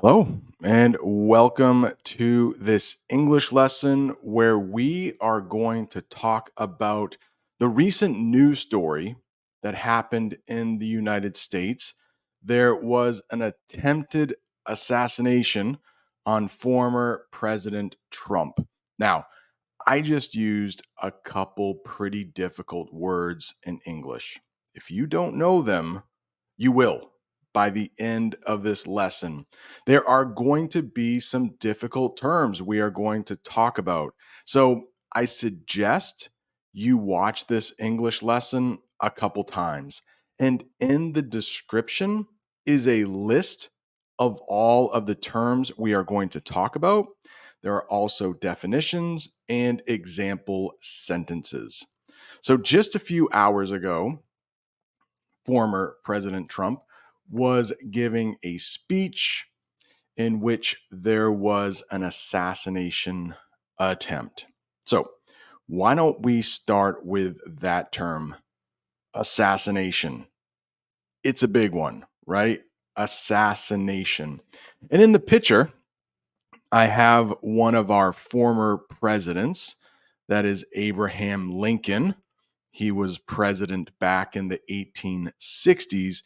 Hello, and welcome to this English lesson where we are going to talk about the recent news story that happened in the United States. There was an attempted assassination on former President Trump. Now, I just used a couple pretty difficult words in English. If you don't know them, you will by the end of this lesson. There are going to be some difficult terms we are going to talk about. So I suggest you watch this English lesson a couple times. And in the description is a list of all of the terms we are going to talk about. There are also definitions and example sentences. So, just a few hours ago, former President Trump was giving a speech in which there was an assassination attempt. So, why don't we start with that term, assassination? It's a big one, right? Assassination. And in the picture, I have one of our former presidents, that is Abraham Lincoln. He was president back in the 1860s,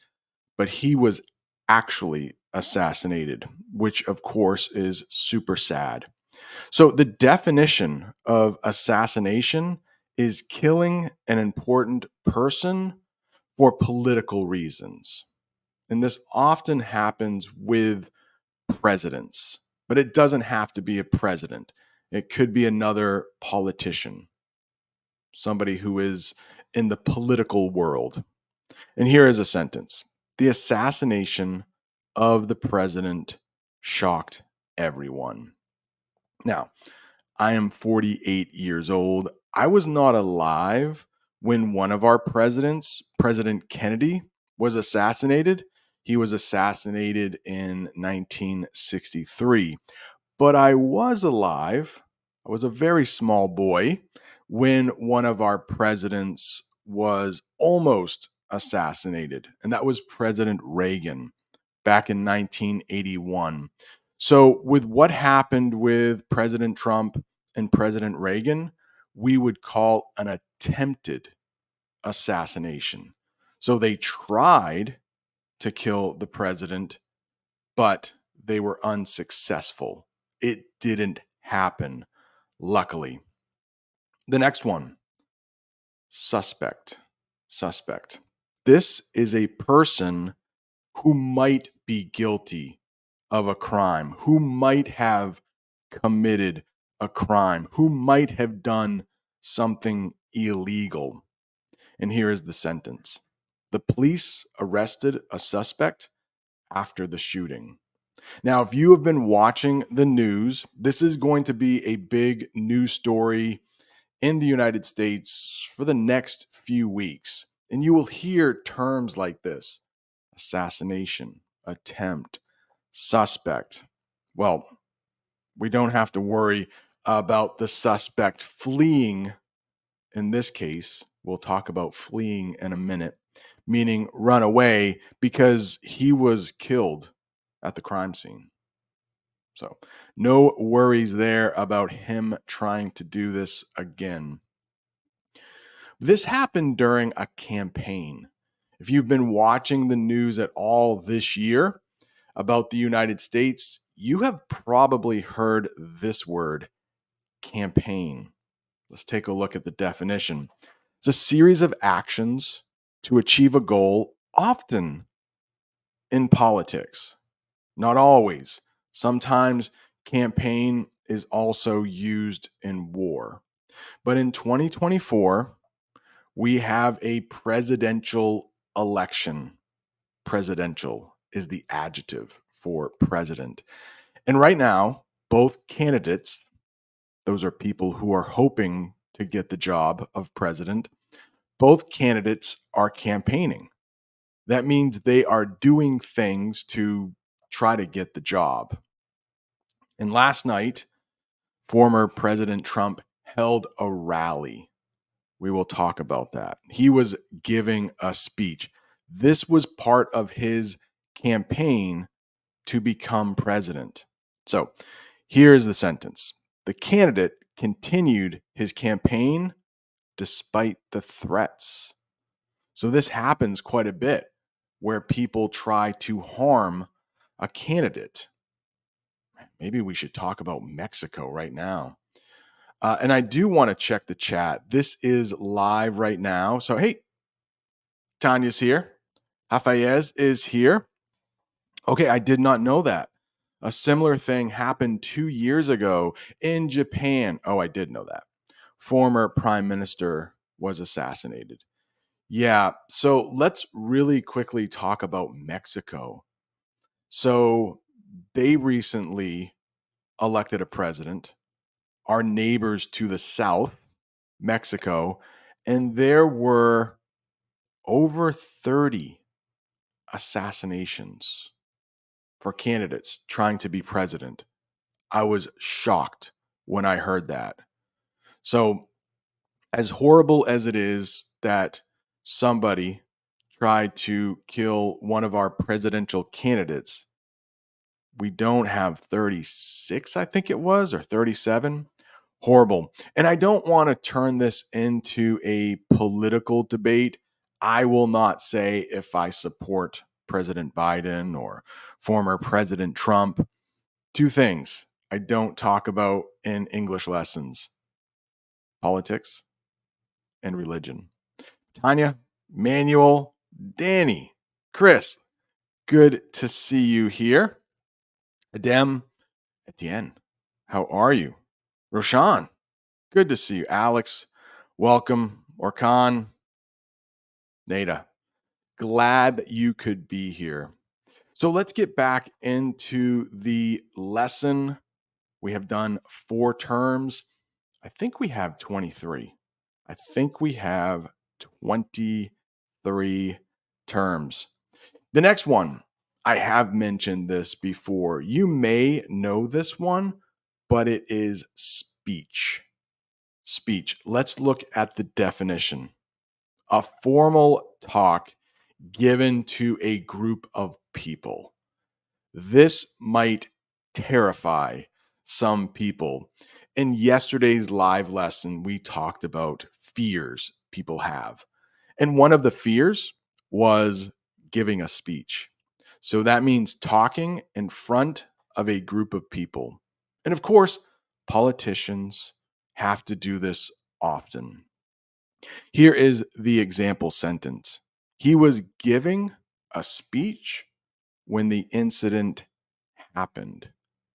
but he was actually assassinated, which of course is super sad. So, the definition of assassination is killing an important person for political reasons. And this often happens with presidents, but it doesn't have to be a president. It could be another politician, somebody who is in the political world. And here is a sentence: the assassination of the president shocked everyone. Now, I am 48 years old. I was not alive when one of our presidents, President Kennedy, was assassinated. He was assassinated in 1963. But I was alive. I was a very small boy when one of our presidents was almost assassinated, and that was President Reagan back in 1981. So, with what happened with President Trump and President Reagan, we would call an attempted assassination. So, they tried to kill the president, but they were unsuccessful. It didn't happen, luckily. The next one, suspect. Suspect. This is a person who might be guilty of a crime, who might have committed a crime, who might have done something illegal. And here is the sentence: the police arrested a suspect after the shooting. Now, if you have been watching the news, this is going to be a big news story in the United States for the next few weeks. And you will hear terms like this: assassination, attempt, suspect. Well, we don't have to worry about the suspect fleeing. In this case, we'll talk about fleeing in a minute, meaning run away, because he was killed at the crime scene. So, no worries there about him trying to do this again. This happened during a campaign. If you've been watching the news at all this year about the United States, you have probably heard this word, campaign. Let's take a look at the definition. It's a series of actions to achieve a goal, often in politics, not always. Sometimes campaign is also used in war. But in 2024, we have a presidential election. Presidential is the adjective for president. And right now, both candidates, those are people who are hoping to get the job of president, both candidates are campaigning. That means they are doing things to try to get the job. And last night, former President Trump held a rally. We will talk about that. He was giving a speech. This was part of his campaign to become president. So here is the sentence: the candidate continued his campaign despite the threats. So this happens quite a bit where people try to harm a candidate. Maybe we should talk about Mexico right now. And I do want to check the chat. This is live right now. So, hey, Tanya's here. Hafayez is here. Okay, I did not know that. A similar thing happened 2 years ago in Japan. Oh, I did know that. Former prime minister was assassinated. Yeah, so let's really quickly talk about Mexico. So they recently elected a president, our neighbors to the south, Mexico, and there were over 30 assassinations for candidates trying to be president. I was shocked when I heard that. So, as horrible as it is that somebody tried to kill one of our presidential candidates, we don't have 36, I think it was, or 37. Horrible. And I don't want to turn this into a political debate. I will not say if I support President Biden or former President Trump. Two things I don't talk about in English lessons: politics and religion. Tanya, Manuel, Danny, Chris, good to see you here. Adem, Etienne, how are you? Roshan, good to see you. Alex, welcome. Orkan, Nada, glad that you could be here. So let's get back into the lesson. We have done 4 terms. I think we have 23. I think we have 23 terms. The next one, I have mentioned this before. You may know this one, but it is speech. Speech. Let's look at the definition: a formal talk given to a group of people. This might terrify some people. In yesterday's live lesson, we talked about fears people have. And one of the fears was giving a speech. So that means talking in front of a group of people. And of course, politicians have to do this often. Here is the example sentence: he was giving a speech when the incident happened.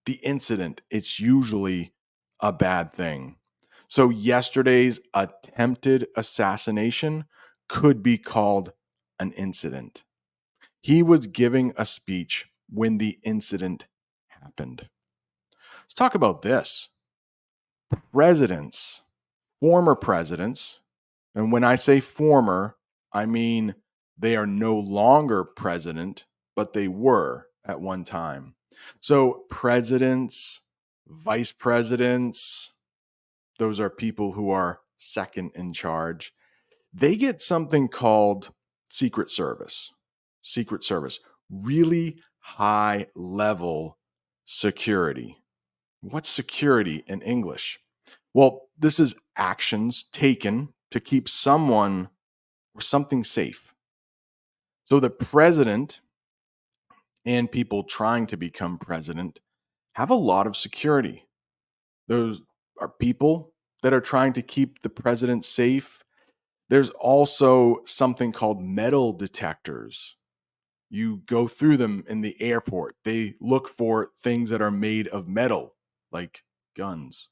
The incident, it's usually a bad thing. So yesterday's attempted assassination could be called an incident. He was giving a speech when the incident happened. Let's talk about this. Presidents, former presidents, and when I say former, I mean they are no longer president, but they were at one time. So presidents, vice presidents, those are people who are second in charge. They get something called Secret Service. Secret Service, really high level security. What's security in English? Well, this is actions taken to keep someone or something safe. So the president and people trying to become president have a lot of security. Those are people that are trying to keep the president safe. There's also something called metal detectors. You go through them in the airport. They look for things that are made of metal, like guns.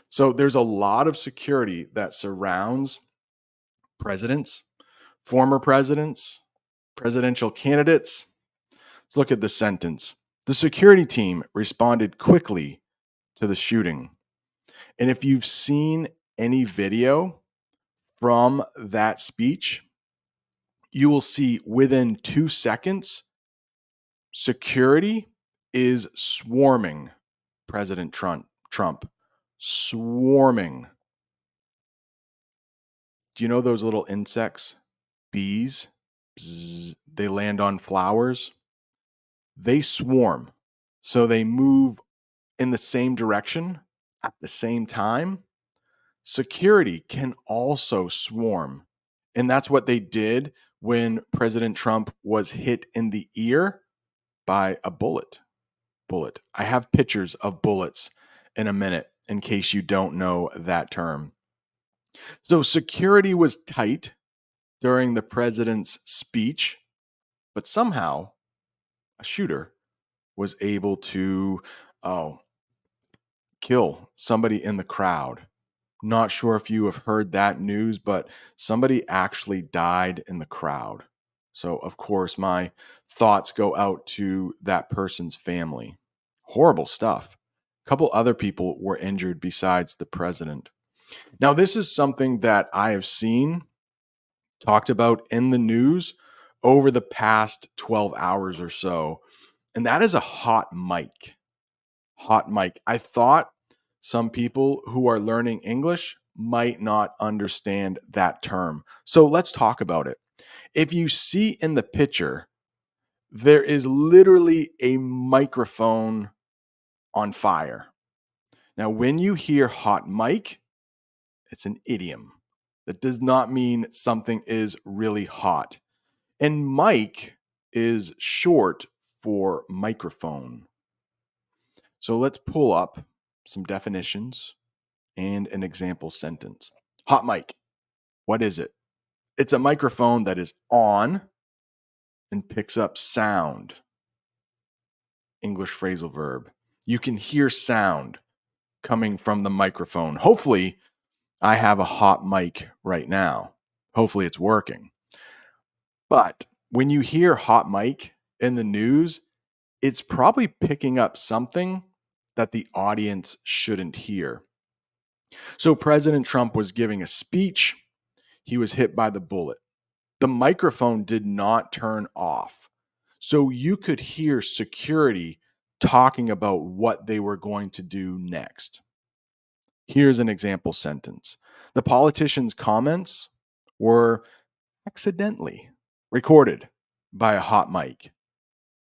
So there's a lot of security that surrounds presidents, former presidents, presidential candidates. Let's look at the sentence. The security team responded quickly to the shooting. And if you've seen any video from that speech, you will see within 2 seconds, security is swarming President Trump. Swarming. Do you know those little insects? Bees? Bzz, they land on flowers. they swarm. So they move in the same direction at the same time. Security can also swarm. And that's what they did when President Trump was hit in the ear by a bullet. I have pictures of bullets in a minute in case you don't know that term. So security was tight during the president's speech, but somehow a shooter was able to oh, kill somebody in the crowd. Not sure if you have heard that news, but somebody actually died in the crowd. So, of course, my thoughts go out to that person's family. Horrible stuff. A couple other people were injured besides the president. Now, this is something that I have seen talked about in the news over the past 12 hours or so, and that is a hot mic. Hot mic. I thought some people who are learning English might not understand that term. So let's talk about it. If you see in the picture, there is literally a microphone on fire. Now, when you hear hot mic, it's an idiom. That does not mean something is really hot. And mic is short for microphone. So let's pull up some definitions and an example sentence. Hot mic. What is it? It's a microphone that is on and picks up sound. English phrasal verb. You can hear sound coming from the microphone. Hopefully, I have a hot mic right now. Hopefully, it's working. But when you hear hot mic in the news, it's probably picking up something that the audience shouldn't hear. So, President Trump was giving a speech. He was hit by the bullet. The microphone did not turn off. So you could hear security talking about what they were going to do next. Here's an example sentence. The politician's comments were accidentally recorded by a hot mic.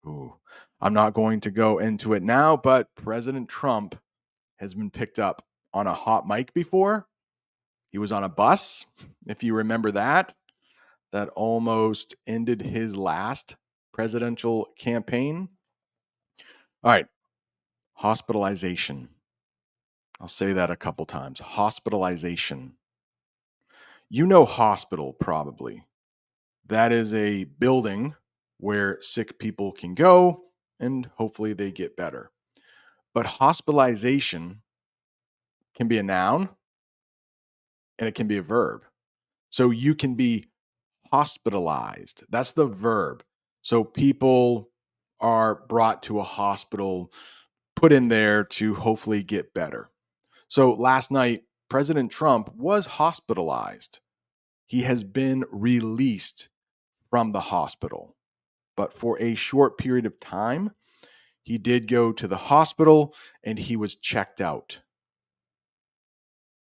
Ooh, I'm not going to go into it now, but President Trump has been picked up on a hot mic before. He was on a bus, if you remember that almost ended his last presidential campaign. All right, hospitalization. I'll say that a couple times. Hospitalization. You know, hospital probably. That is a building where sick people can go and hopefully they get better. But hospitalization can be a noun and it can be a verb. So you can be hospitalized. That's the verb. So people are brought to a hospital, put in there to hopefully get better. So last night, President Trump was hospitalized. He has been released from the hospital. But for a short period of time, he did go to the hospital and he was checked out.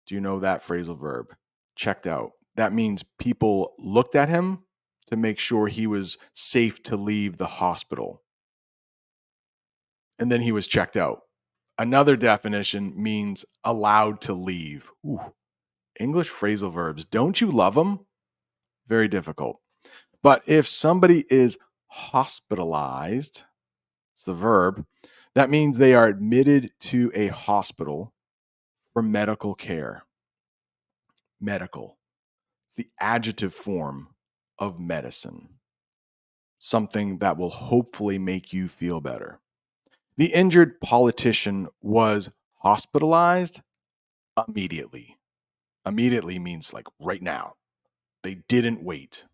Do you know that phrasal verb? Checked out. That means people looked at him to make sure he was safe to leave the hospital. And then he was checked out. Another definition means allowed to leave. Ooh, English phrasal verbs. Don't you love them? Very difficult. But if somebody is hospitalized, it's the verb, that means they are admitted to a hospital for medical care. Medical, the adjective form of medicine, something that will hopefully make you feel better. The injured politician was hospitalized immediately. Immediately means like right now. They didn't wait.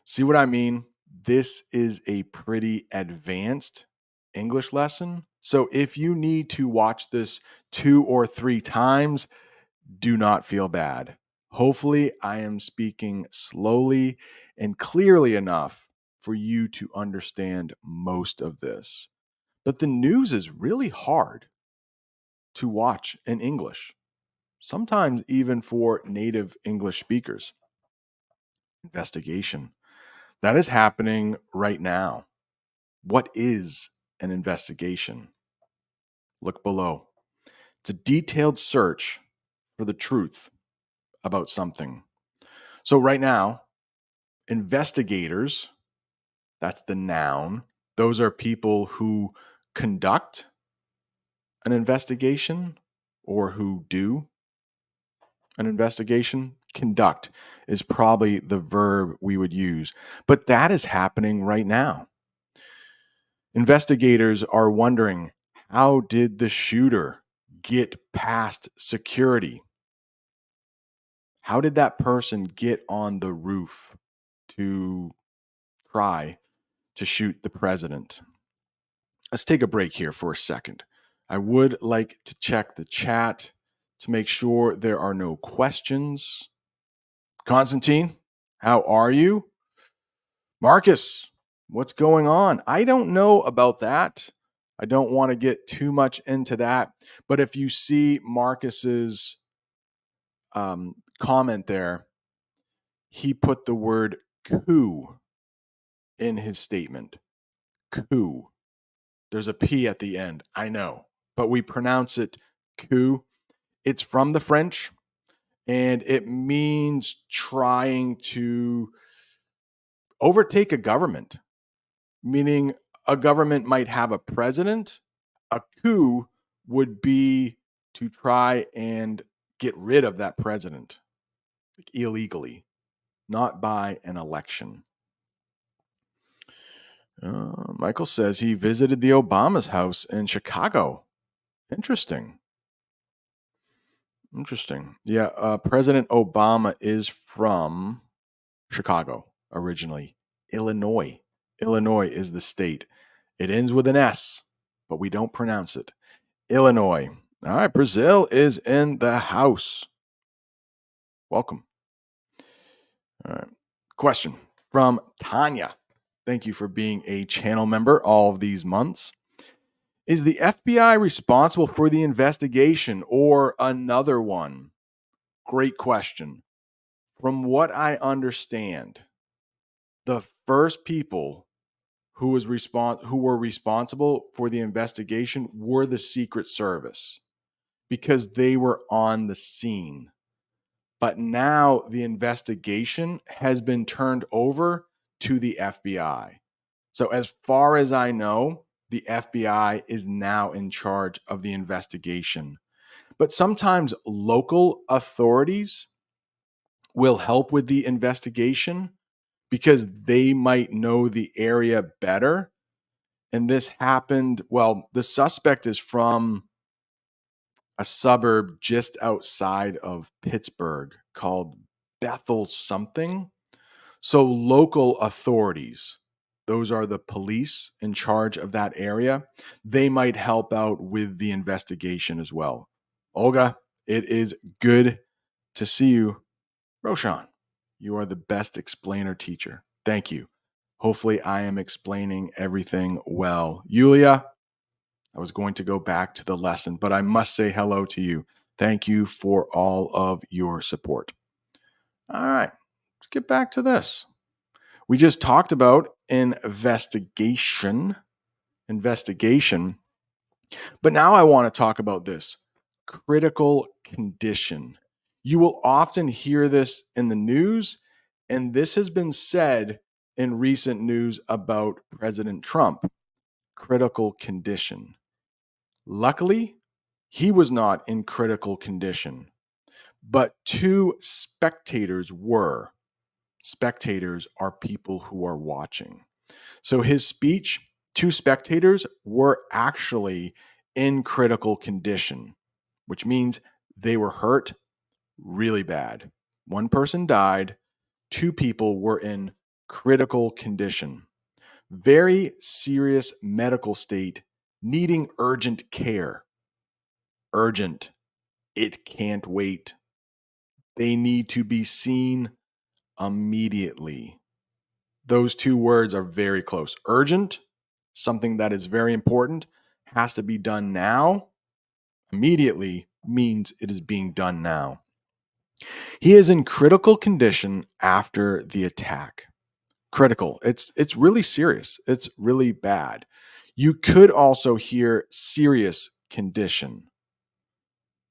See what I mean? This is a pretty advanced English lesson. So if you need to watch this 2 or 3 times, do not feel bad. Hopefully, I am speaking slowly and clearly enough for you to understand most of this. But the news is really hard to watch in English, sometimes even for native English speakers. Investigation. That is happening right now. What is an investigation? Look below. It's a detailed search for the truth about something. So, right now, investigators, that's the noun, those are people who conduct an investigation or who do an investigation. Conduct is probably the verb we would use, but that is happening right now. Investigators are wondering, how did the shooter get past security? How did that person get on the roof to try to shoot the president? Let's take a break here for a second. I would like to check the chat to make sure there are no questions. Constantine, how are you? Marcus, what's going on? I don't know about that. I don't want to get too much into that. But if you see Marcus's comment there, he put the word coup in his statement. Coup. There's a P at the end. I know, but we pronounce it coup. It's from the French and it means trying to overtake a government, meaning a government might have a president. A coup would be to try and get rid of that president illegally, not by an election. Michael says he visited the Obama's house in Chicago. Interesting. Yeah, President Obama is from Chicago originally. Illinois. Illinois is the state. It ends with an S, but we don't pronounce it. Illinois. All right, Brazil is in the house. Welcome. All right. Question from Tanya. Thank you for being a channel member all of these months. Is the FBI responsible for the investigation or another one? Great question. From what I understand, the first people who were responsible for the investigation were the Secret Service because they were on the scene. But now the investigation has been turned over to the FBI. So as far as I know, the FBI is now in charge of the investigation. But sometimes local authorities will help with the investigation because they might know the area better. And this happened, well, the suspect is from a suburb just outside of Pittsburgh called Bethel something. So local authorities, those are the police in charge of that area, they might help out with the investigation as well. Olga, it is good to see you. Roshan, you are the best explainer teacher. Thank you. Hopefully I am explaining everything well. Yulia, I was going to go back to the lesson, but I must say hello to you. Thank you for all of your support. All right, let's get back to this. We just talked about investigation, but now I want to talk about this critical condition. You will often hear this in the news, and this has been said in recent news about President Trump. Critical condition. Luckily, he was not in critical condition, but two spectators were. Spectators are people who are watching. So his speech, two spectators were actually in critical condition, which means they were hurt really bad. One person died, two people were in critical condition. Very serious medical state, needing urgent care. Urgent. It can't wait. They need to be seen immediately. Those two words are very close. Urgent, something that is very important, has to be done now. Immediately means it is being done now. He is in critical condition after the attack. Critical. It's really serious. It's really bad. You could also hear serious condition.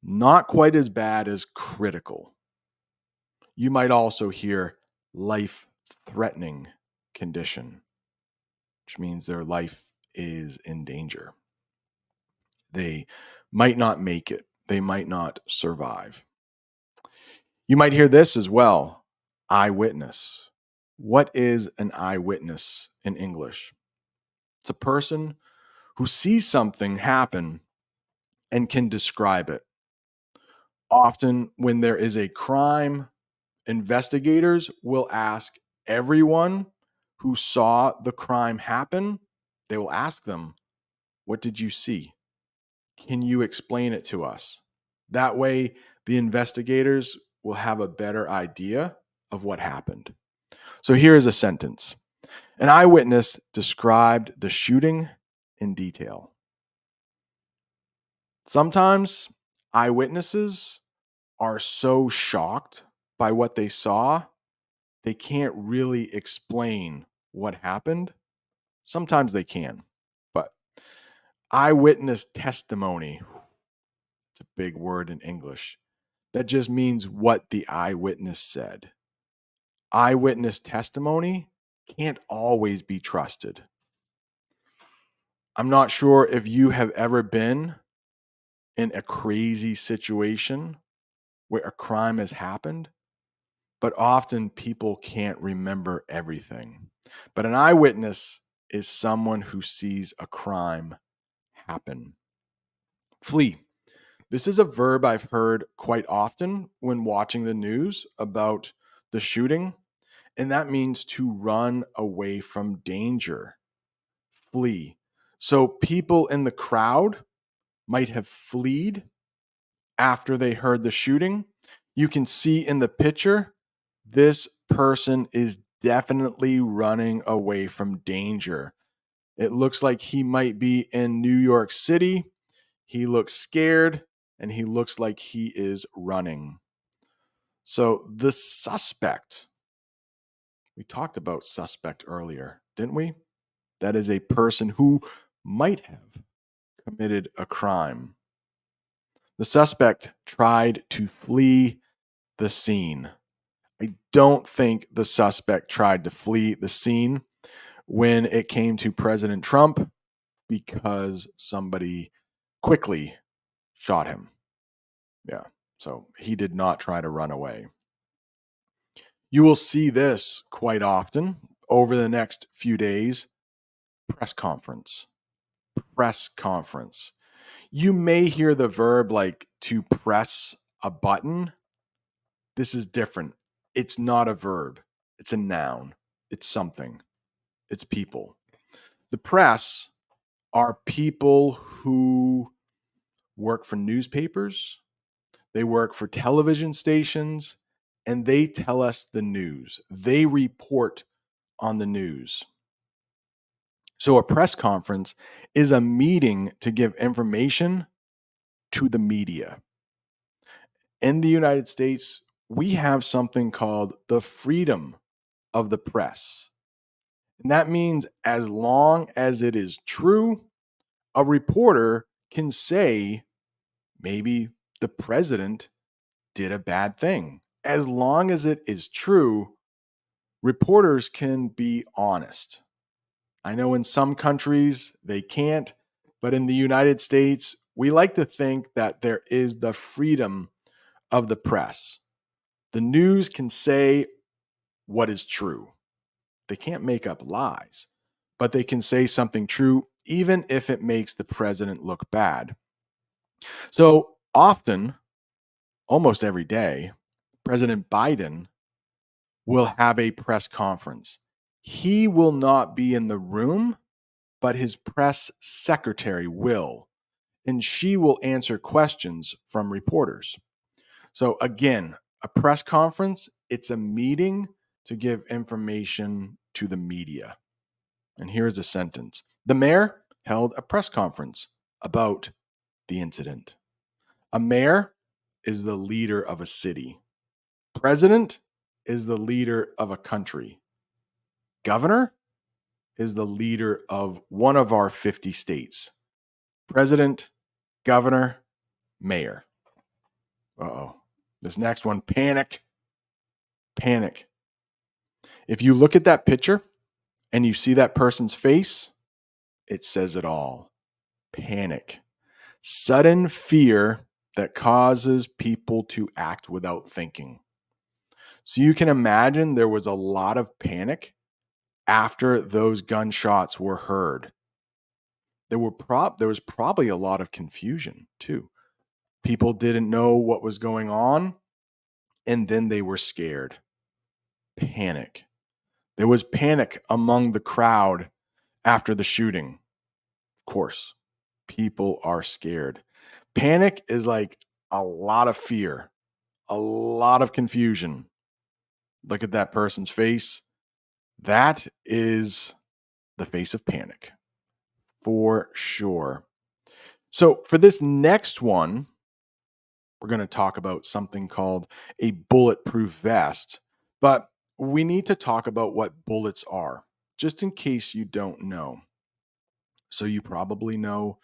Not quite as bad as critical. You might also hear life threatening condition, which means their life is in danger. They might not make it. They might not survive. You might hear this as well, eyewitness. What is an eyewitness in English? It's a person who sees something happen and can describe it. Often, when there is a crime, investigators will ask everyone who saw the crime happen, they will ask them, what did you see? Can you explain it to us? That way, the investigators will have a better idea of what happened. So here is a sentence. An eyewitness described the shooting in detail. Sometimes eyewitnesses are so shocked by what they saw, they can't really explain what happened. Sometimes they can, but eyewitness testimony, it's a big word in English. That just means what the eyewitness said. Eyewitness testimony can't always be trusted. I'm not sure if you have ever been in a crazy situation where a crime has happened, but often people can't remember everything. But an eyewitness is someone who sees a crime happen. Flee. This is a verb I've heard quite often when watching the news about the shooting, and that means to run away from danger. Flee. So people in the crowd might have fled after they heard the shooting. You can see in the picture, this person is definitely running away from danger. It looks like he might be in New York City. He looks scared and he looks like he is running. So the suspect, we talked about suspect earlier, didn't we? That is a person who might have committed a crime. The suspect tried to flee the scene. I don't think the suspect tried to flee the scene when it came to President Trump because somebody quickly shot him. Yeah, so he did not try to run away. You will see this quite often over the next few days. Press conference. Press conference. You may hear the verb like to press a button. This is different. It's not a verb, it's a noun, it's something, it's people. The press are people who work for newspapers, they work for television stations, and they tell us the news. They report on the news. So, a press conference is a meeting to give information to the media. In the United States, we have something called the freedom of the press. And that means as long as it is true, a reporter can say maybe the president did a bad thing. As long as it is true, reporters can be honest. I know in some countries they can't, but in the United States, we like to think that there is the freedom of the press. The news can say what is true. They can't make up lies, but they can say something true even if it makes the president look bad. So often, almost every day, President Biden will have a press conference. He will not be in the room, but his press secretary will, and she will answer questions from reporters. So again, a press conference, it's a meeting to give information to the media. And here's a sentence. The mayor held a press conference about the incident. A mayor is the leader of a city. President is the leader of a country. Governor is the leader of one of our 50 states. President, governor, mayor. Uh-oh. This next one, panic. Panic. If you look at that picture and you see that person's face, it says it all. Panic. Sudden fear that causes people to act without thinking. So you can imagine there was a lot of panic after those gunshots were heard. There was probably a lot of confusion too. People didn't know what was going on, and then they were scared. Panic. There was panic among the crowd after the shooting. Of course, people are scared. Panic is like a lot of fear, a lot of confusion. Look at that person's face. That is the face of panic for sure. So, for this next one, we're going to talk about something called a bulletproof vest. But we need to talk about what bullets are, just in case you don't know. So, you probably know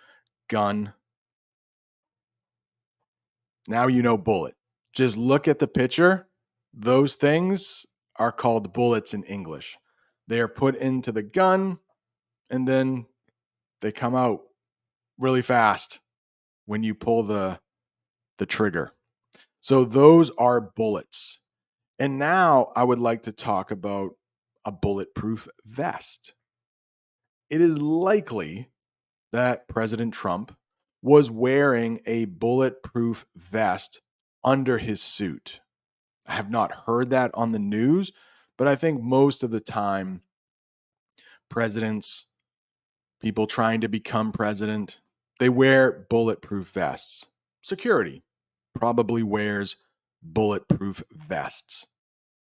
gun. Now you know bullet. Just look at the picture. Those things are called bullets in English. They are put into the gun and then they come out really fast when you pull the trigger. So those are bullets. And now I would like to talk about a bulletproof vest. It is likely that President Trump was wearing a bulletproof vest under his suit. I have not heard that on the news, but I think most of the time, presidents, people trying to become president, they wear bulletproof vests. Security probably wears bulletproof vests.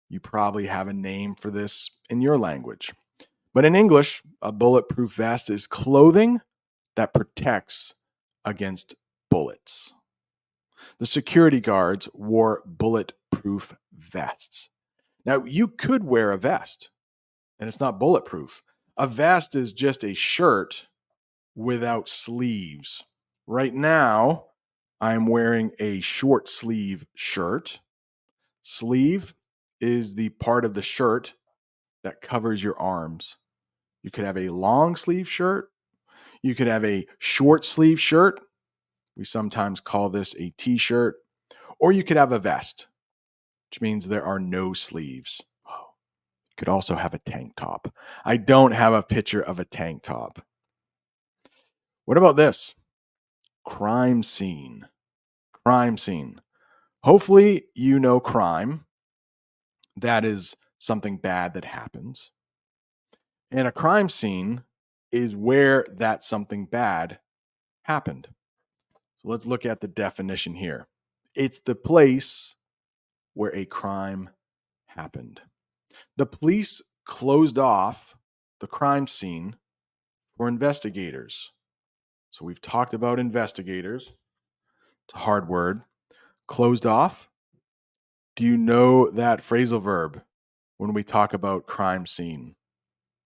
You probably have a name for this in your language. But in English, a bulletproof vest is clothing that protects against bullets. The security guards wore bulletproof vests. Now, you could wear a vest, and it's not bulletproof. A vest is just a shirt without sleeves. Right now, I'm wearing a short sleeve shirt. Sleeve is the part of the shirt that covers your arms. You could have a long sleeve shirt. You could have a short sleeve shirt. We sometimes call this a t-shirt. Or you could have a vest, which means there are no sleeves. Oh, you could also have a tank top. I don't have a picture of a tank top. What about this? Crime scene. Crime scene. Hopefully, you know crime. That is something bad that happens. And a crime scene is where that something bad happened. So let's look at the definition here. It's the place where a crime happened. The police closed off the crime scene for investigators. So we've talked about investigators. It's a hard word. Closed off. Do you know that phrasal verb when we talk about crime scene?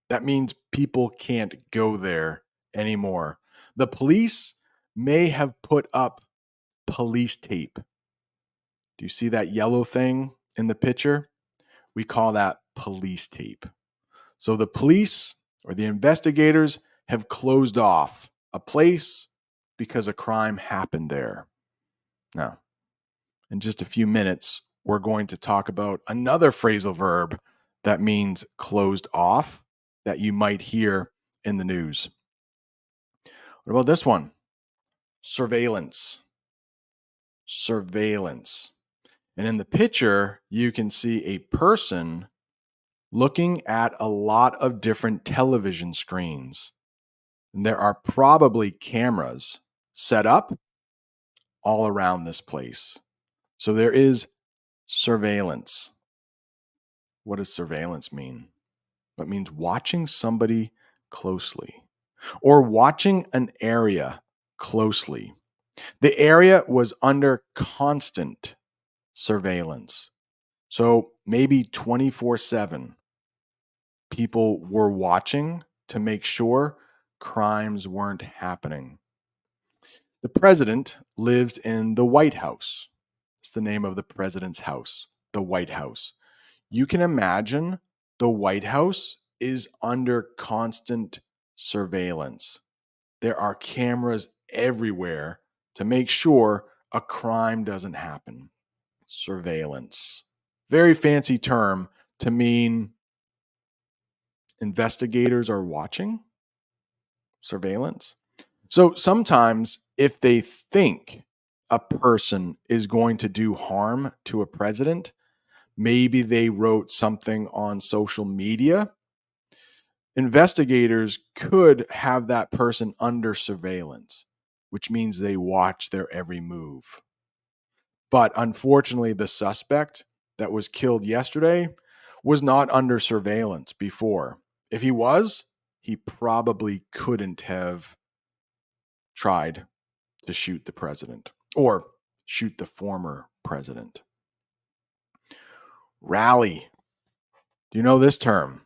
That means people can't go there anymore. The police may have put up police tape. Do you see that yellow thing in the picture? We call that police tape. So the police or the investigators have closed off a place because a crime happened there. Now, in just a few minutes, we're going to talk about another phrasal verb that means closed off that you might hear in the news. What about this one? Surveillance. Surveillance. And in the picture, you can see a person looking at a lot of different television screens. And there are probably cameras set up all around this place. So there is surveillance. What does surveillance mean? It means watching somebody closely or watching an area closely. The area was under constant surveillance. So maybe 24/7. people were watching to make sure crimes weren't happening. The president lives in the White House. It's the name of the president's house, the White House. You can imagine the White House is under constant surveillance. There are cameras everywhere to make sure a crime doesn't happen. Surveillance. Very fancy term to mean investigators are watching. Surveillance. So sometimes if they think a person is going to do harm to a president, maybe they wrote something on social media, investigators could have that person under surveillance, which means they watch their every move. But unfortunately, the suspect that was killed yesterday was not under surveillance before. If he was, he probably couldn't have tried to shoot the president or shoot the former president. Rally. Do you know this term?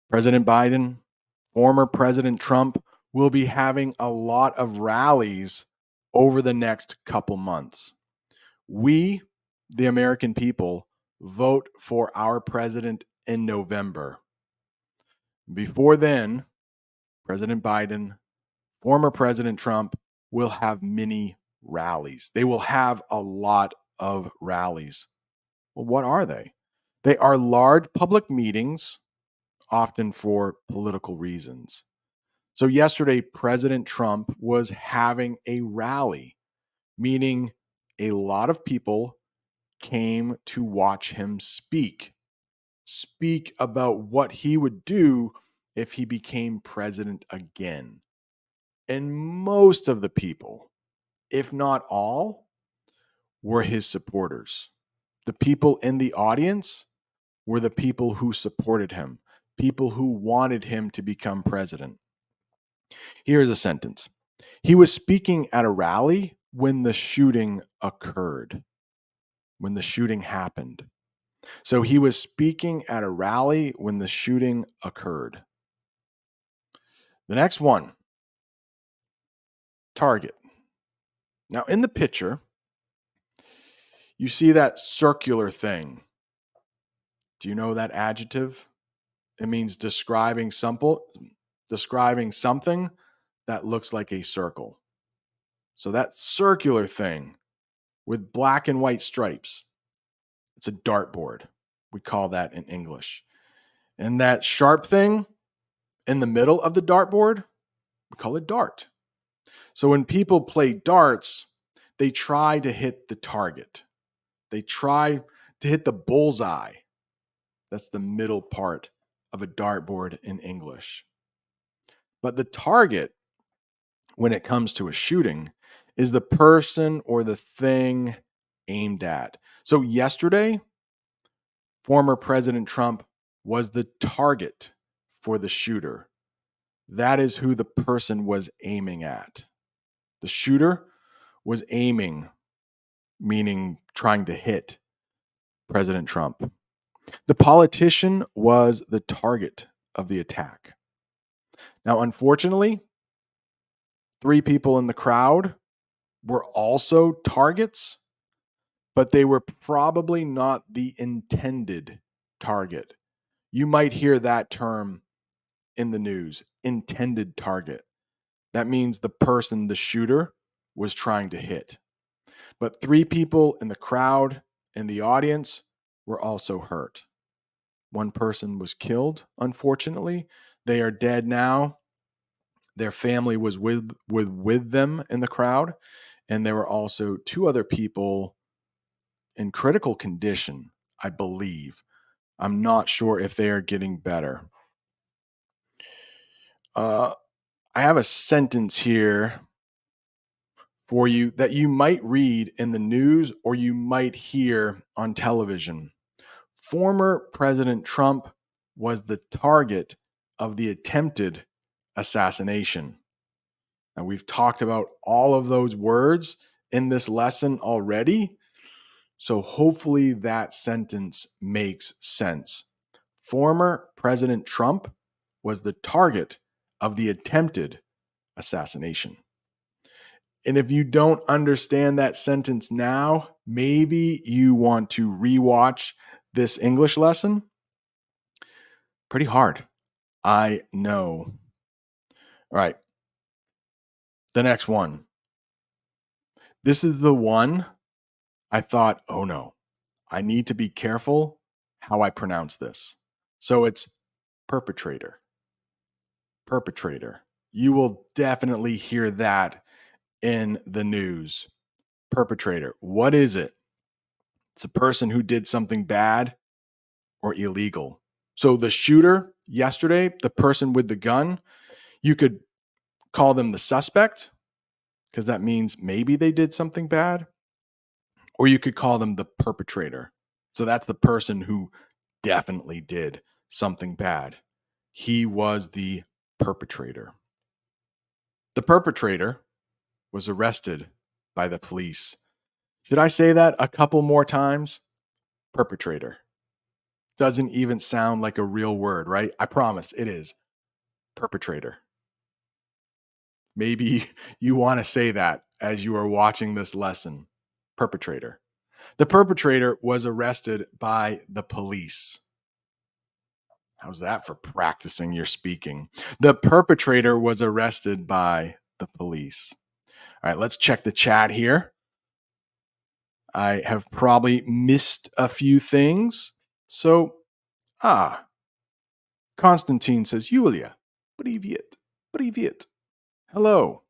President Biden, former President Trump will be having a lot of rallies over the next couple months. We, the American people, vote for our president in November. Before then, President Biden, former President Trump will have many rallies. They will have a lot of rallies. Well, what are they? They are large public meetings, often for political reasons. So, yesterday, President Trump was having a rally, meaning a lot of people came to watch him speak about what he would do if he became president again. And most of the people, if not all, were his supporters. The people in the audience were the people who supported him, people who wanted him to become president. Here's a sentence. He was speaking at a rally when the shooting occurred, when the shooting happened. So he was speaking at a rally when the shooting occurred. The next one, target. Now, in the picture, you see that circular thing. Do you know that adjective? It means describing something that looks like a circle. So that circular thing with black and white stripes, it's a dartboard. We call that in English. And that sharp thing in the middle of the dartboard, we call it dart. So when people play darts, they try to hit the target. They try to hit the bullseye. That's the middle part of a dartboard in English. But the target, when it comes to a shooting, is the person or the thing aimed at. So yesterday, former President Trump was the target for the shooter. That is who the person was aiming at. The shooter was aiming, meaning trying to hit President Trump. The politician was the target of the attack. Now, unfortunately, 3 people in the crowd were also targets, but they were probably not the intended target. You might hear that term in the news, intended target. That means the person, the shooter, was trying to hit. But 3 people in the crowd, in the audience, were also hurt. 1 person was killed, unfortunately. They are dead now. Their family was with them in the crowd. And there were also 2 other people in critical condition, I believe. I'm not sure if they are getting better. I have a sentence here for you that you might read in the news or you might hear on television. Former President Trump was the target of the attempted assassination. Now, we've talked about all of those words in this lesson already, so hopefully that sentence makes sense. Former President Trump was the target of the attempted assassination. And if you don't understand that sentence now, maybe you want to rewatch this English lesson. Pretty hard. I know. All right. The next one. This is the one I thought, oh no, I need to be careful how I pronounce this. So it's perpetrator. Perpetrator. You will definitely hear that in the news. Perpetrator. What is it? It's a person who did something bad or illegal. So the shooter yesterday, the person with the gun, you could call them the suspect because that means maybe they did something bad, or you could call them the perpetrator. So that's the person who definitely did something bad. He was the perpetrator. The perpetrator was arrested by the police. Should I say that a couple more times? Perpetrator. Doesn't even sound like a real word, right? I promise it is. Perpetrator. Maybe you want to say that as you are watching this lesson. Perpetrator. The perpetrator was arrested by the police. How's that for practicing your speaking? The perpetrator was arrested by the police. All right, let's check the chat here. I have probably missed a few things. So, Constantine says, Yulia, привет, привет. Hello.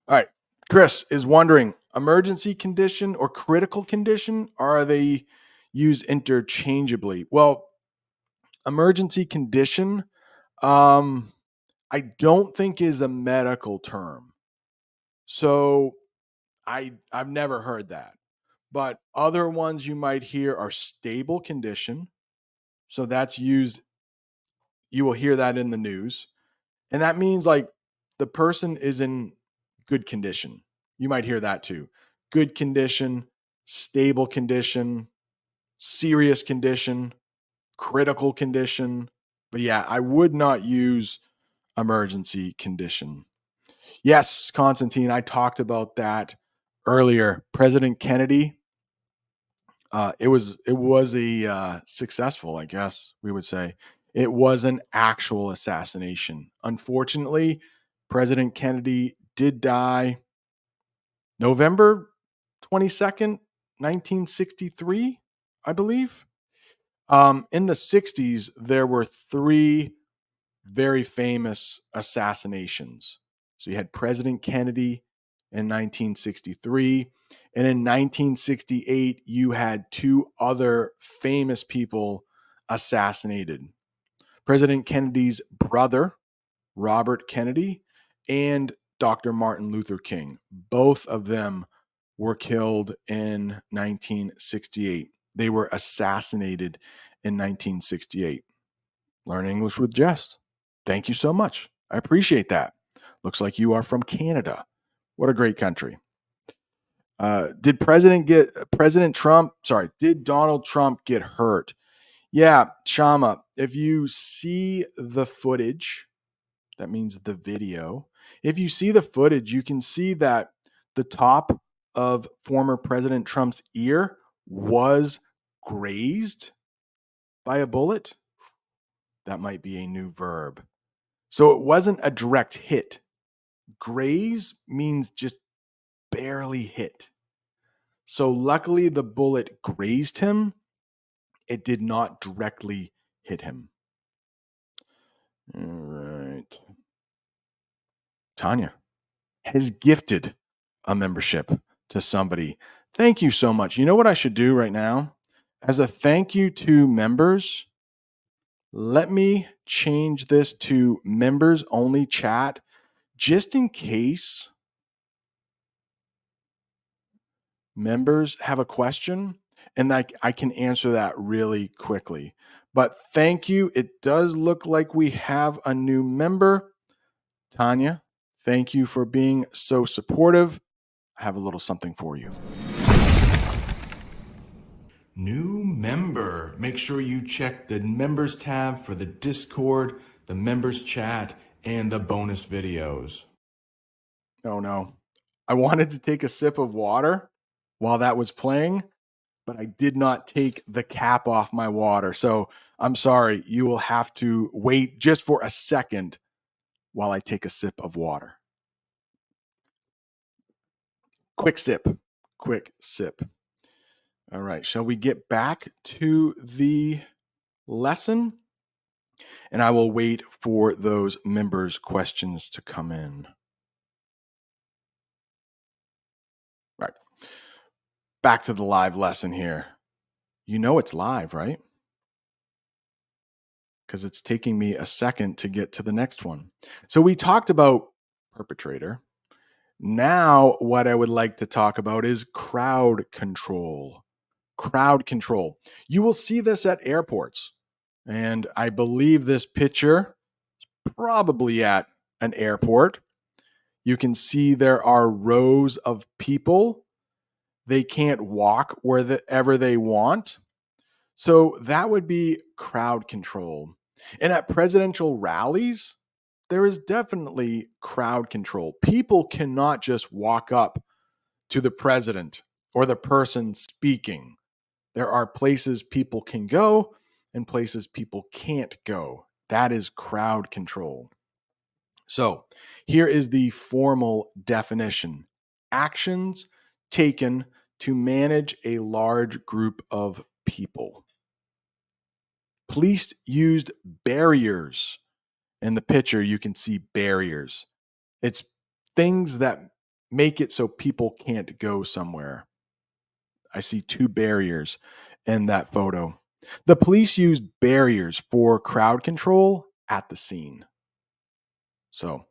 All right. Chris is wondering, emergency condition or critical condition, or are they used interchangeably? Well, emergency condition, I don't think is a medical term. So I've never heard that. But other ones you might hear are stable condition. So that's used, you will hear that in the news. And that means like the person is in good condition. You might hear that too. Good condition, stable condition, serious condition, critical condition. But yeah, I would not use emergency condition. Yes, Constantine, I talked about that earlier. President Kennedy, it was a successful, I guess we would say. It was an actual assassination. Unfortunately, President Kennedy did die November 22nd, 1963, I believe. In the 60s, there were three very famous assassinations. So you had President Kennedy in 1963. And in 1968, you had two other famous people assassinated. President Kennedy's brother, Robert Kennedy, and Dr. Martin Luther King. Both of them were killed in 1968. They were assassinated in 1968. Learn English with Jess. Thank you so much. I appreciate that. Looks like you are from Canada. What a great country. Did Donald Trump get hurt? Yeah, Shama, if you see the footage, that means the video. If you see the footage, you can see that the top of former President Trump's ear was grazed by a bullet. That might be a new verb. So it wasn't a direct hit. Graze means just barely hit. So luckily the bullet grazed him. It did not directly hit him. All right. Tanya has gifted a membership to somebody. Thank you so much. You know what I should do right now? As a thank you to members, let me change this to members only chat just in case members have a question and I can answer that really quickly. But thank you. It does look like we have a new member. Tanya, thank you for being so supportive. I have a little something for you. New member. Make sure you check the members tab for the Discord, the members chat, and the bonus videos. Oh no. I wanted to take a sip of water while that was playing, but I did not take the cap off my water. So I'm sorry. You will have to wait just for a second while I take a sip of water. Quick sip. Quick sip. All right. Shall we get back to the lesson? And I will wait for those members' questions to come in. Right. Back to the live lesson here. You know it's live, right? Because it's taking me a second to get to the next one. So we talked about perpetrator. Now, what I would like to talk about is crowd control. Crowd control. You will see this at airports. And I believe this picture is probably at an airport. You can see there are rows of people. They can't walk wherever they want. So that would be crowd control. And at presidential rallies, there is definitely crowd control. People cannot just walk up to the president or the person speaking. There are places people can go and places people can't go. That is crowd control. So here is the formal definition: actions taken to manage a large group of people. Police used barriers. In the picture, you can see barriers. It's things that make it so people can't go somewhere. I see two barriers in that photo. The police used barriers for crowd control at the scene. So,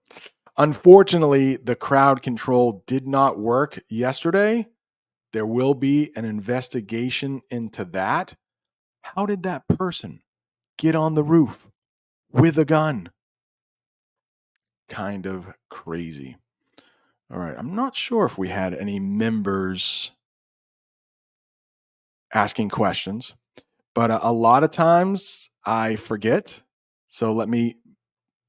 unfortunately, the crowd control did not work yesterday. There will be an investigation into that. How did that person get on the roof with a gun? Kind of crazy. All right. I'm not sure if we had any members asking questions, but a lot of times I forget. So let me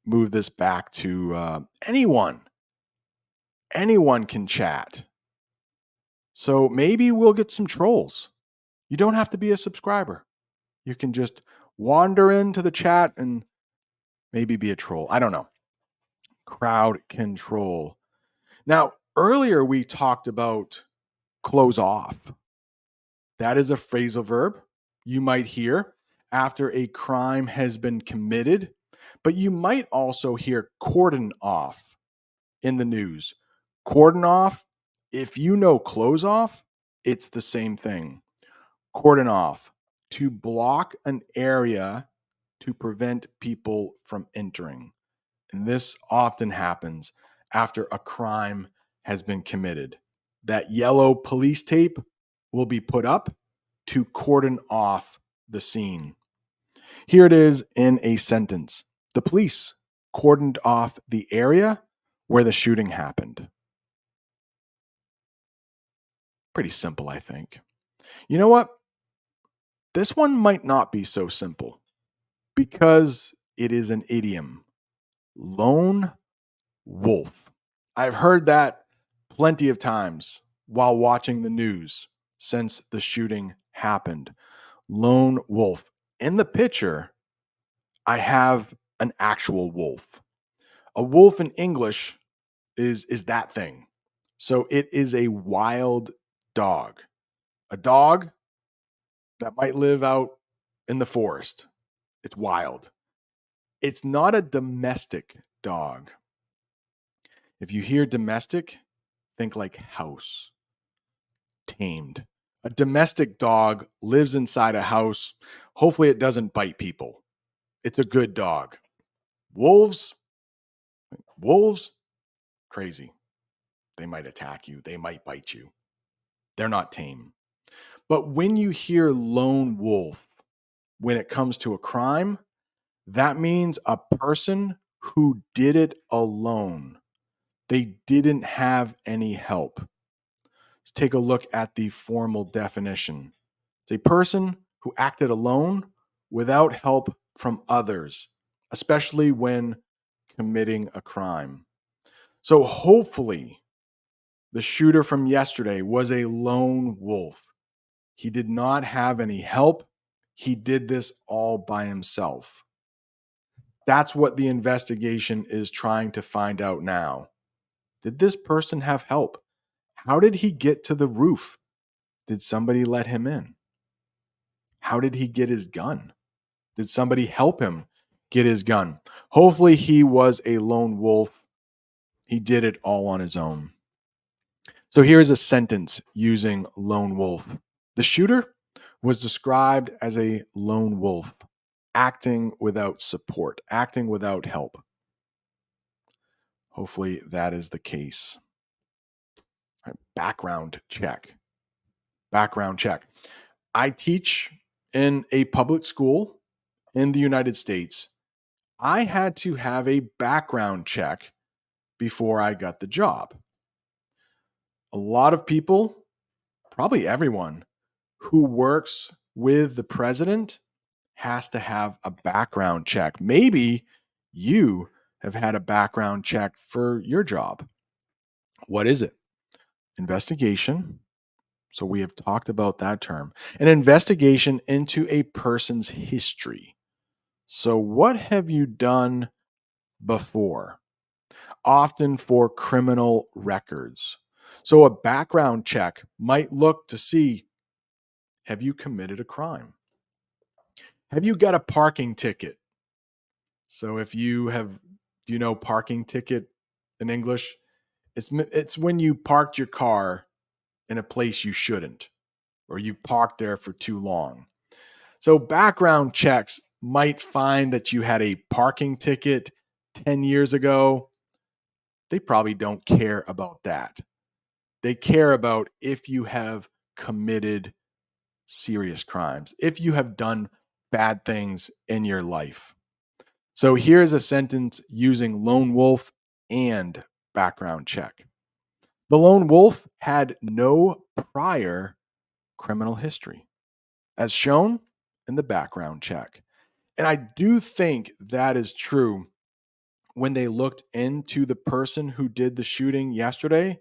move this back to anyone. Anyone can chat. So maybe we'll get some trolls. You don't have to be a subscriber. You can just wander into the chat and maybe be a troll. I don't know. Crowd control. Now, earlier we talked about close off. That is a phrasal verb you might hear after a crime has been committed, but you might also hear cordon off in the news. Cordon off, if you know close off, it's the same thing. Cordon off, to block an area to prevent people from entering. And this often happens after a crime has been committed. That yellow police tape will be put up to cordon off the scene. Here it is in a sentence: the police cordoned off the area where the shooting happened. Pretty simple, I think. You know what? This one might not be so simple because it is an idiom: lone wolf. I've heard that plenty of times while watching the news since the shooting happened. Lone wolf. In the picture, I have an actual wolf. A wolf in English is that thing. So it is a wild dog. A dog that might live out in the forest. It's wild. It's not a domestic dog. If you hear domestic, think like house, tamed. A domestic dog lives inside a house. Hopefully, it doesn't bite people. It's a good dog. Wolves, wolves, crazy. They might attack you, they might bite you. They're not tame. But when you hear lone wolf, when it comes to a crime, that means a person who did it alone. They didn't have any help. Let's take a look at the formal definition. It's a person who acted alone without help from others, especially when committing a crime. So hopefully, the shooter from yesterday was a lone wolf. He did not have any help. He did this all by himself. That's what the investigation is trying to find out now. Did this person have help? How did he get to the roof? Did somebody let him in? How did he get his gun? Did somebody help him get his gun? Hopefully, he was a lone wolf. He did it all on his own. So here's a sentence using lone wolf. The shooter was described as a lone wolf, acting without support, acting without help. Hopefully, that is the case. All right, background check. Background check. I teach in a public school in the United States. I had to have a background check before I got the job. A lot of people, probably everyone who works with the president, has to have a background check. Maybe you have had a background check for your job. What is it? Investigation. So we have talked about that term. An investigation into a person's history. So what have you done before? Often for criminal records. So a background check might look to see, have you committed a crime? Have you got a parking ticket? So if you have, do you know parking ticket in English? It's when you parked your car in a place you shouldn't, or you parked there for too long. So background checks might find that you had a parking ticket 10 years ago. They probably don't care about that. They care about if you have committed serious crimes, if you have done bad things in your life. So here's a sentence using lone wolf and background check. The lone wolf had no prior criminal history, as shown in the background check. And I do think that is true. When they looked into the person who did the shooting yesterday,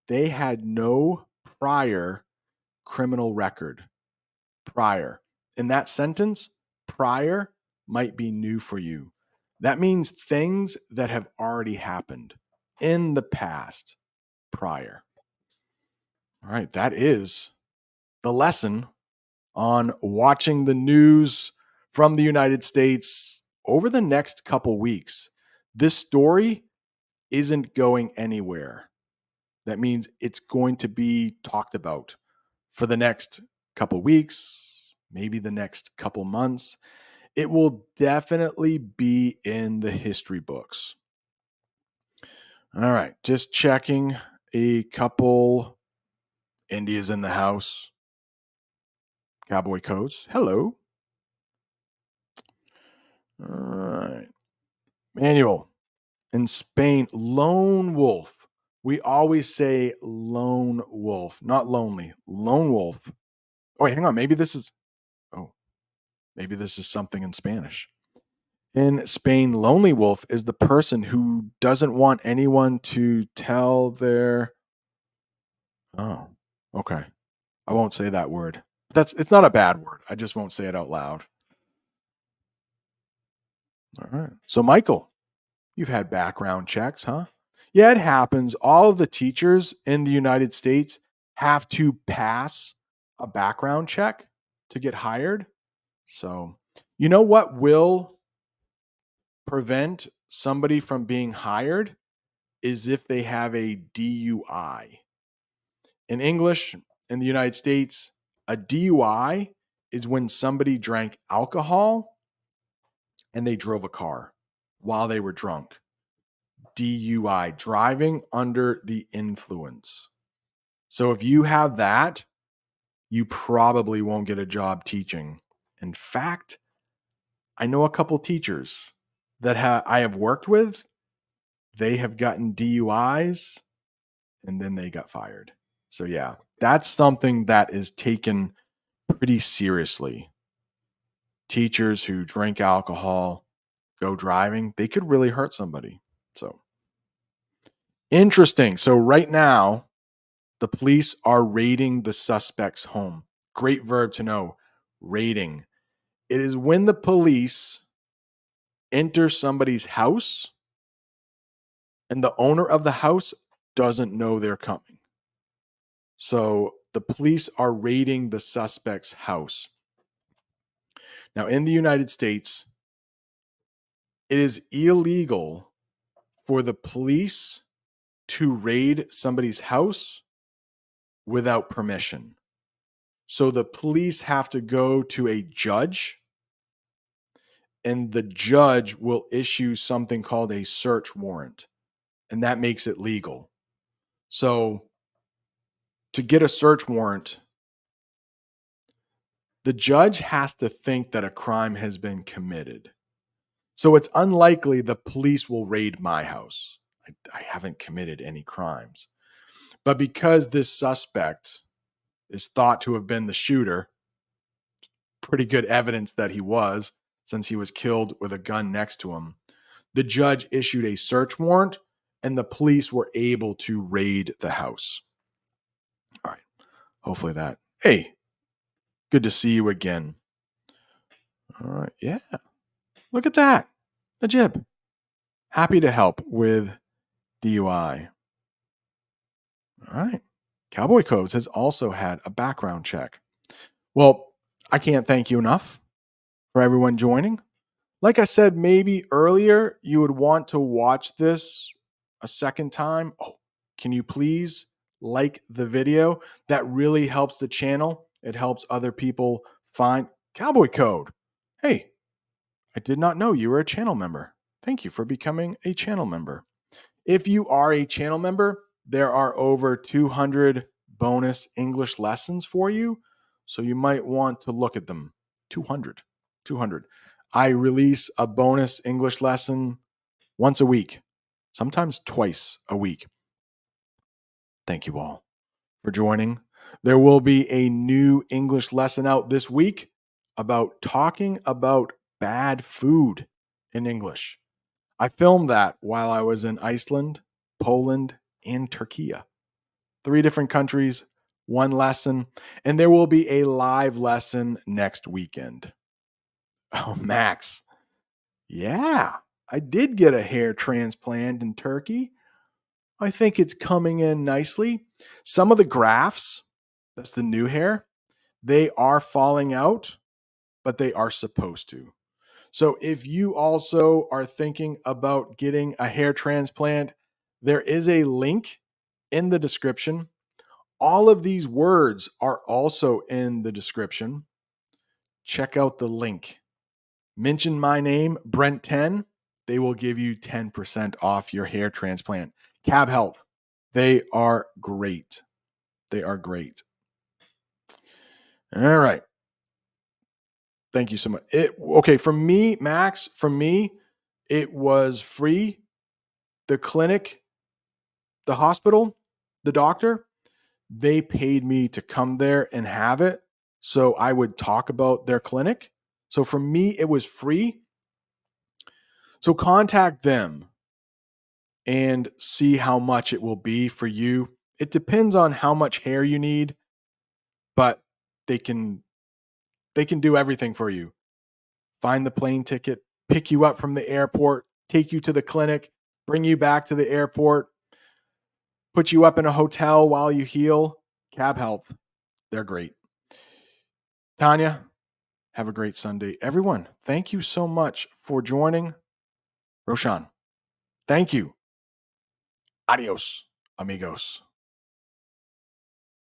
they had no prior criminal record. Prior. In that sentence, prior might be new for you. That means things that have already happened in the past, prior. All right, that is the lesson on watching the news from the United States over the next couple weeks. This story isn't going anywhere. That means it's going to be talked about for the next couple weeks, maybe the next couple months. It will definitely be in the history books. All right, just checking a couple. India's in the house. Cowboy codes. Hello. All right. Manual. In Spain, lone wolf. We always say lone wolf, not lonely. Lone wolf. Oh, wait, hang on. Maybe this is something in Spanish. In Spain, lonely wolf is the person who doesn't want anyone to tell their. Oh, okay. I won't say that word. It's not a bad word. I just won't say it out loud. All right. So, Michael, you've had background checks, huh? Yeah, it happens. All of the teachers in the United States have to pass a background check to get hired. So, you know what will prevent somebody from being hired is if they have a DUI. In English, in the United States, a DUI is when somebody drank alcohol and they drove a car while they were drunk. DUI, driving under the influence. So if you have that, you probably won't get a job teaching. In fact, I know a couple teachers that I have worked with. They have gotten DUIs and then they got fired. So yeah, that's something that is taken pretty seriously. Teachers who drink alcohol, go driving, they could really hurt somebody. So interesting. So right now, the police are raiding the suspect's home. Great verb to know. Raiding. It is when the police enter somebody's house and the owner of the house doesn't know they're coming. So the police are raiding the suspect's house. Now, in the United States, it is illegal for the police to raid somebody's house without permission. So the police have to go to a judge, and the judge will issue something called a search warrant, and that makes it legal. So to get a search warrant, the judge has to think that a crime has been committed. So it's unlikely the police will raid my house. I haven't committed any crimes. But because this suspect is thought to have been the shooter, pretty good evidence that he was, since he was killed with a gun next to him, the judge issued a search warrant and the police were able to raid the house. All right. Hopefully that. Hey, good to see you again. All right. Yeah. Look at that. Najib. Happy to help with DUI. All right. Cowboy Codes has also had a background check. Well, I can't thank you enough for everyone joining. Like I said, maybe earlier, you would want to watch this a second time. Oh, can you please like the video? That really helps the channel. It helps other people find Cowboy Code. Hey, I did not know you were a channel member. Thank you for becoming a channel member. If you are a channel member, there are over 200 bonus English lessons for you. So you might want to look at them. 200. I release a bonus English lesson once a week, sometimes twice a week. Thank you all for joining. There will be a new English lesson out this week about talking about bad food in English. I filmed that while I was in Iceland, Poland, and Turkey. 3 different countries, 1 lesson, and there will be a live lesson next weekend. Oh, Max. Yeah, I did get a hair transplant in Turkey. I think it's coming in nicely. Some of the grafts, that's the new hair, they are falling out, but they are supposed to. So if you also are thinking about getting a hair transplant, there is a link in the description. All of these words are also in the description. Check out the link. Mention my name, Brent10. They will give you 10% off your hair transplant. Cab Health. They are great. They are great. All right. Thank you so much. Okay, for me, Max, it was free. The clinic, the hospital, the doctor, they paid me to come there and have it. So I would talk about their clinic. So for me, it was free. So contact them and see how much it will be for you. It depends on how much hair you need, but they can do everything for you. Find the plane ticket, pick you up from the airport, take you to the clinic, bring you back to the airport, put you up in a hotel while you heal. Cab Health. They're great. Tanya, have a great Sunday. Everyone, thank you so much for joining. Roshan, thank you. Adios, amigos.